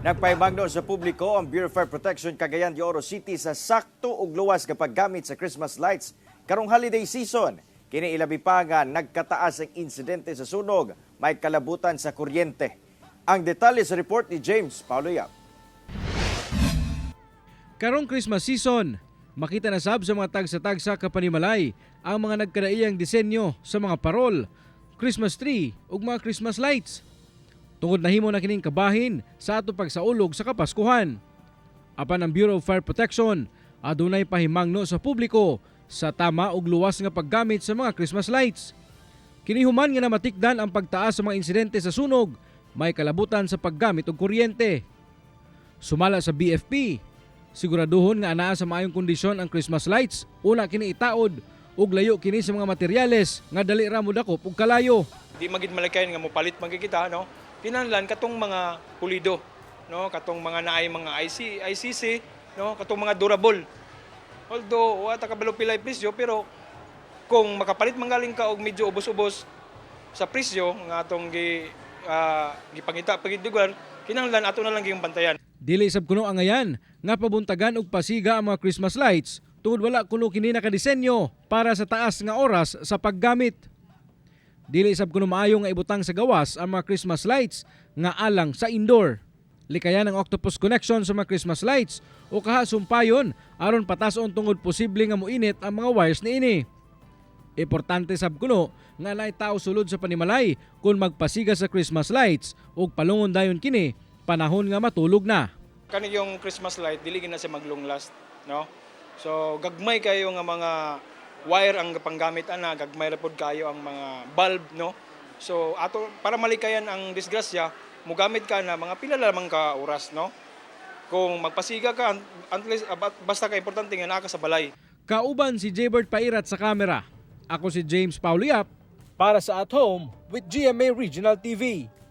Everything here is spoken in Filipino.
Nagpahimangno sa publiko ang Bureau of Fire Protection Cagayan de Oro City sa sakto ug luwas nga paggamit sa Christmas lights karong holiday season. Kini ilabi pa nga nagkataas ang insidente sa sunog, may kalabutan sa kuryente. Ang detalye sa report ni James Paulo Yap. Karong Christmas season, makita na sab sa mga tagsa-tagsa kapanimalay ang mga nagkadaiyang disenyo sa mga parol, Christmas tree ug mga Christmas lights. Tungod nahimo na kining kabahin sa ato pagsaulog sa Kapaskuhan. Apan ang Bureau of Fire Protection adunay pahimangno sa publiko sa tama ug luwas nga paggamit sa mga Christmas lights. Kini human nga namatikdan ang pagtaas sa mga insidente sa sunog, may kalabutan sa paggamit og kuryente. Sumala sa BFP, siguraduhon nga anaa sa maayong kondisyon ang Christmas lights, una kini itaod ug layo kini sa mga materyales nga dali ra modakop ug kalayo. Di magid malikayan nga mopalit man kita, no? Kinahanglan katong mga pulido, no? Katong mga naay mga ICC, no? Katong mga durable. Although wala ta kabalo pilay presyo, pero kung makapalit manggaling ka og medyo ubos-ubos sa presyo nga atong gipangita pagidiguan, kinahanglan ato na lang gyung bantayan. Dili sab kuno ang ayan nga pabuntagan og pasiga ang mga Christmas lights tungod wala kuno kini nakadesenyo para sa taas nga oras sa paggamit. Dili sab kuno maayo nga ibutang sa gawas ang mga Christmas lights nga alang sa indoor. Likayan ang octopus connection sa mga Christmas lights o kaha sumpayon aron patason tungod posible nga moinit ang mga wires niini. Importante sab kuno nga naay tao sulod sa panimalay kung magpasiga sa Christmas lights ug palungon dayon kini panahon nga matulog na. Kani yung Christmas light dili na siya maglong last, no? So gagmay kayo nga mga wire ang panggamit ana, gagmay ra pod kayo ang mga bulb, no? So ato para malikayan ang disgrasya, mogamit ka na mga pila lamang ka oras, no? Kung magpasiga ka, basta ka importante nga naa ka sa balay. Kauban si Jaybert Pairat sa kamera. Ako si James Paulo Yap para sa At Home with GMA Regional TV.